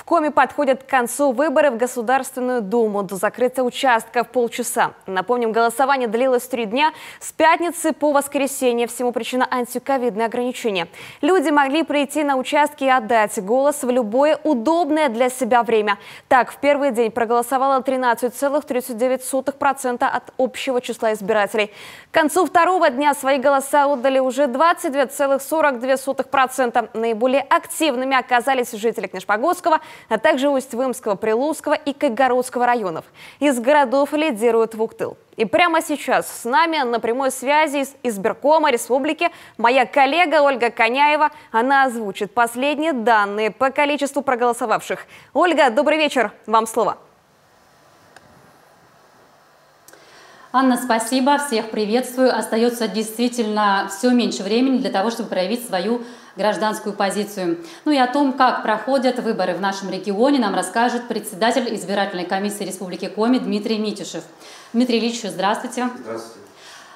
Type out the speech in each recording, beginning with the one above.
В Коми подходят к концу выборы в Государственную Думу. До закрытия участков полчаса. Напомним, голосование длилось 3 дня. С пятницы по воскресенье. Всему причина антиковидные ограничения. Люди могли прийти на участки и отдать голос в любое удобное для себя время. Так, в первый день проголосовало 13,39% от общего числа избирателей. К концу второго дня свои голоса отдали уже 22,42%. Наиболее активными оказались жители Книжпогодского, а также Усть-Вымского, Прилузского и Кайгородского районов. Из городов лидирует Вуктыл. И прямо сейчас с нами на прямой связи из избиркома республики моя коллега Ольга Коняева. Она озвучит последние данные по количеству проголосовавших. Ольга, добрый вечер. Вам слово. Анна, спасибо. Всех приветствую. Остается действительно все меньше времени для того, чтобы проявить свою гражданскую позицию. Ну и о том, как проходят выборы в нашем регионе, нам расскажет председатель избирательной комиссии Республики Коми Дмитрий Митишев. Дмитрий Ильич, здравствуйте. Здравствуйте.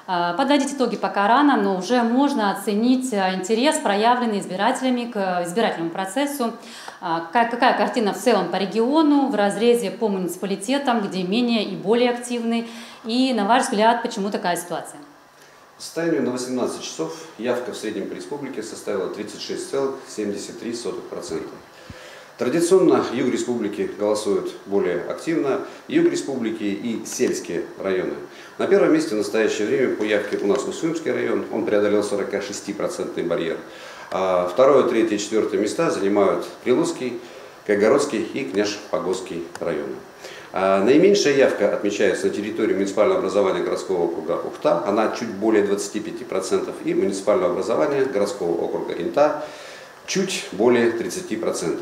Подводить итоги пока рано, но уже можно оценить интерес, проявленный избирателями к избирательному процессу. Какая картина в целом по региону, в разрезе по муниципалитетам, где менее и более активны, и, на ваш взгляд, почему такая ситуация? По состоянию на 18 часов явка в среднем по республике составила 36,73%. Традиционно юг республики голосуют более активно, юг республики и сельские районы. На первом месте в настоящее время по явке у нас Усть-Вымский район, он преодолел 46% барьер. А второе, третье и четвертое места занимают Прилузский, Кайгородский и Книжпогодский районы. Наименьшая явка отмечается на территории муниципального образования городского округа Ухта, она чуть более 25%, и муниципального образования городского округа Инта чуть более 30%.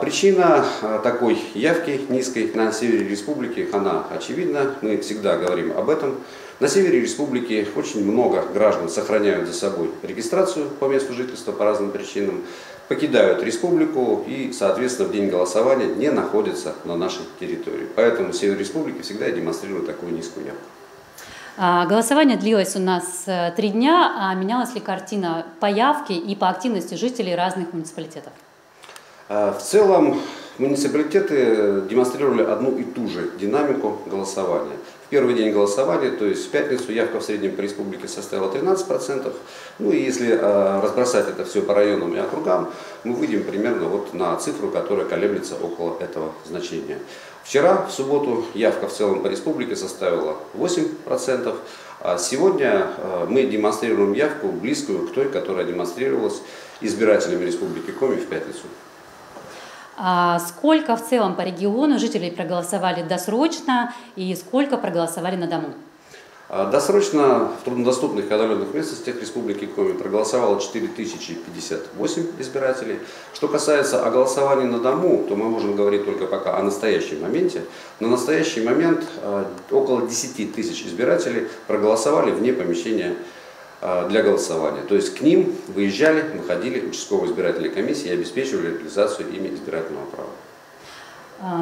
Причина такой явки низкой на севере республики, она очевидна, мы всегда говорим об этом. На севере республики очень много граждан сохраняют за собой регистрацию по месту жительства по разным причинам, покидают республику и, соответственно, в день голосования не находятся на нашей территории. Поэтому север республики всегда демонстрирует такую низкую явку. Голосование длилось у нас 3 дня, а менялась ли картина по явке и по активности жителей разных муниципалитетов? В целом муниципалитеты демонстрировали одну и ту же динамику голосования. В первый день голосования, то есть в пятницу, явка в среднем по республике составила 13%. Ну и если разбросать это все по районам и округам, мы выйдем примерно вот на цифру, которая колеблется около этого значения. Вчера, в субботу, явка в целом по республике составила 8%, а сегодня мы демонстрируем явку близкую к той, которая демонстрировалась избирателями Республики Коми в пятницу. Сколько в целом по региону жителей проголосовали досрочно и сколько проголосовали на дому? Досрочно в труднодоступных и отдаленных местностях Республики Коми проголосовало 4058 избирателей. Что касается голосования на дому, то мы можем говорить только пока о настоящем моменте. На настоящий момент около 10 тысяч избирателей проголосовали вне помещения для голосования. То есть к ним выезжали, выходили участковые избирательные комиссии и обеспечивали реализацию ими избирательного права.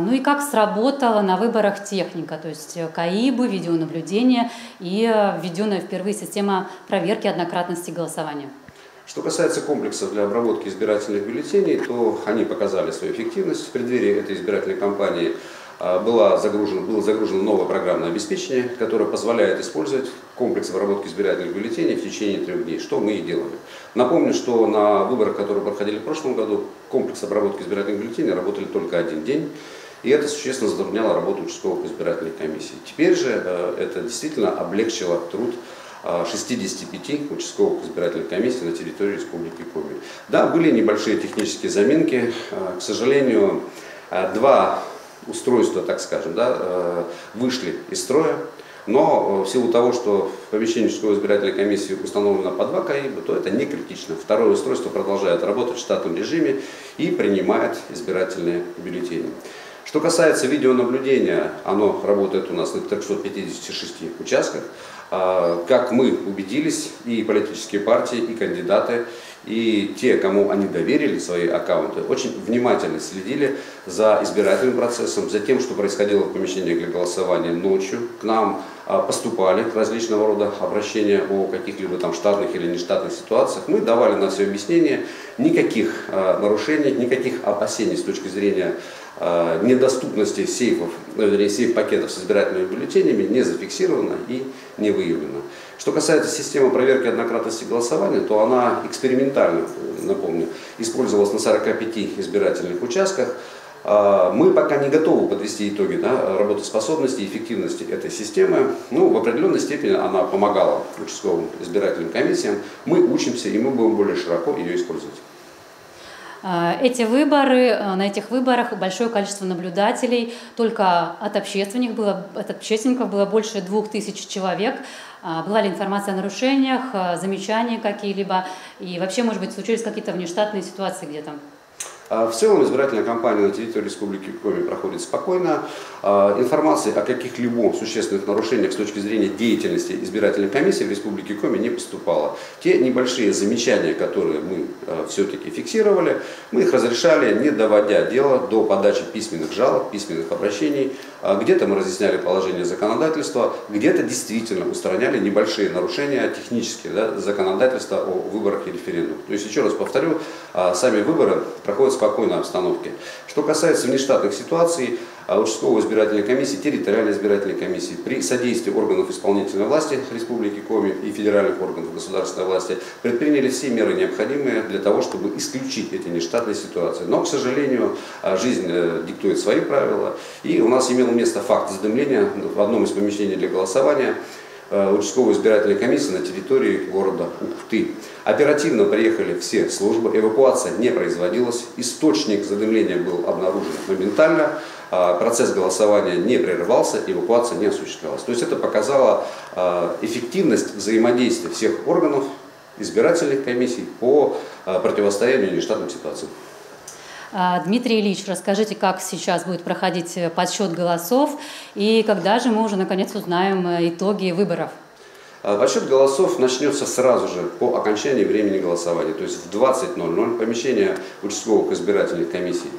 Ну и как сработала на выборах техника, то есть КАИБы, видеонаблюдение и введенная впервые система проверки однократности голосования? Что касается комплексов для обработки избирательных бюллетеней, то они показали свою эффективность. В преддверии этой избирательной кампании было загружено новое программное обеспечение, которое позволяет использовать комплекс обработки избирательных бюллетеней в течение 3 дней, что мы и делали. Напомню, что на выборах, которые проходили в прошлом году, комплекс обработки избирательных бюллетеней работали только 1 день, и это существенно затрудняло работу участковых избирательных комиссий. Теперь же это действительно облегчило труд 65 участковых избирательных комиссий на территории Республики Коми. Да, были небольшие технические заминки, к сожалению, 2 устройства, так скажем, вышли из строя, но в силу того, что в помещении участковой избирательной комиссии установлено по 2 КАИБа, то это не критично. Второе устройство продолжает работать в штатном режиме и принимает избирательные бюллетени. Что касается видеонаблюдения, оно работает у нас на 356 участках. Как мы убедились, и политические партии, и кандидаты, и те, кому они доверили свои аккаунты, очень внимательно следили за избирательным процессом, за тем, что происходило в помещениях для голосования ночью. К нам поступали различного рода обращения о каких-либо там штатных или нештатных ситуациях, мы давали на все объяснение, никаких нарушений, никаких опасений с точки зрения недоступности сейфов, сейф-пакетов с избирательными бюллетенями не зафиксировано и не выявлено. Что касается системы проверки однократности голосования, то она экспериментально, напомню, использовалась на 45 избирательных участках. Мы пока не готовы подвести итоги работоспособности и эффективности этой системы. В определенной степени она помогала участковым избирательным комиссиям. Мы учимся, и мы будем более широко ее использовать. Эти выборы, на этих выборах большое количество наблюдателей, только от общественников было больше 2000 человек. Была ли информация о нарушениях, замечания какие-либо, и вообще, может быть, случились какие-то внештатные ситуации где-то? В целом избирательная кампания на территории Республики Коми проходит спокойно. Информации о каких-либо существенных нарушениях с точки зрения деятельности избирательной комиссии в Республике Коми не поступало. Те небольшие замечания, которые мы все-таки фиксировали, мы их разрешали, не доводя дело до подачи письменных жалоб, письменных обращений. Где-то мы разъясняли положение законодательства, где-то действительно устраняли небольшие нарушения технические законодательства о выборах и референдумах. То есть, еще раз повторю, сами выборы проходят в спокойной обстановке. Что касается внештатных ситуаций, участковой избирательной комиссии, территориальной избирательной комиссии при содействии органов исполнительной власти Республики Коми и федеральных органов государственной власти предприняли все меры необходимые для того, чтобы исключить эти нештатные ситуации. Но, к сожалению, жизнь диктует свои правила, и у нас имел место факт задымления в одном из помещений для голосования участковой избирательной комиссии на территории города Ухты. Оперативно приехали все службы, эвакуация не производилась, источник задымления был обнаружен моментально, процесс голосования не прерывался, эвакуация не осуществлялась. То есть это показало эффективность взаимодействия всех органов избирательных комиссий по противостоянию нештатным ситуациям. Дмитрий Ильич, расскажите, как сейчас будет проходить подсчет голосов и когда же мы уже наконец узнаем итоги выборов? Подсчет голосов начнется сразу же по окончании времени голосования, то есть в 20:00 помещения участковых избирательных комиссий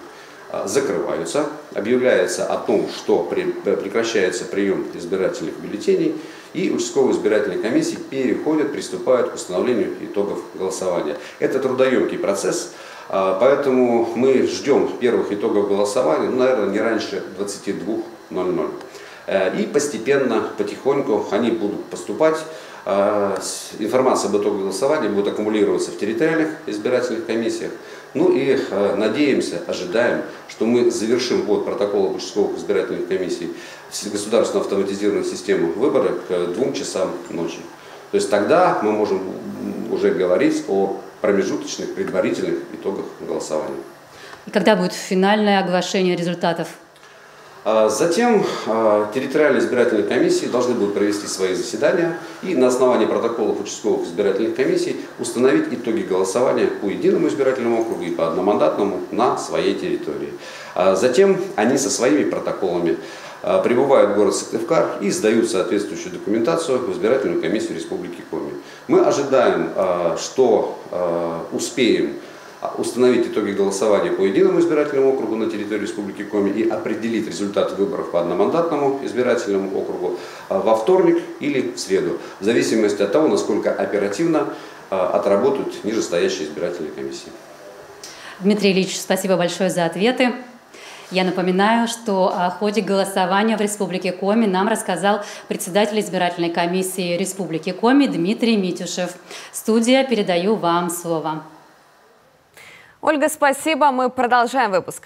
закрываются, объявляется о том, что прекращается прием избирательных бюллетеней, и участковые избирательные комиссии приступают к установлению итогов голосования. Это трудоемкий процесс. Поэтому мы ждем первых итогов голосования, наверное, не раньше 22:00. И постепенно, потихоньку они будут поступать. Информация об итогах голосования будет аккумулироваться в территориальных избирательных комиссиях. И надеемся, ожидаем, что мы завершим ввод протоколов участковых избирательных комиссий в государственную автоматизированную систему выборов к 2 часам ночи. То есть тогда мы можем уже говорить о промежуточных, предварительных итогах голосования. И когда будет финальное оглашение результатов? Затем территориальные избирательные комиссии должны будут провести свои заседания и на основании протоколов участковых избирательных комиссий установить итоги голосования по единому избирательному округу и по одномандатному на своей территории. Затем они со своими протоколами прибывают в город Сыктывкар и сдают соответствующую документацию в избирательную комиссию Республики Коми. Мы ожидаем, что успеем установить итоги голосования по единому избирательному округу на территории Республики Коми и определить результат выборов по одномандатному избирательному округу во вторник или в среду, в зависимости от того, насколько оперативно отработают нижестоящие избирательные комиссии. Дмитрий Ильич, спасибо большое за ответы. Я напоминаю, что о ходе голосования в Республике Коми нам рассказал председатель избирательной комиссии Республики Коми Дмитрий Митюшев. Студия, передаю вам слово. Ольга, спасибо. Мы продолжаем выпуск.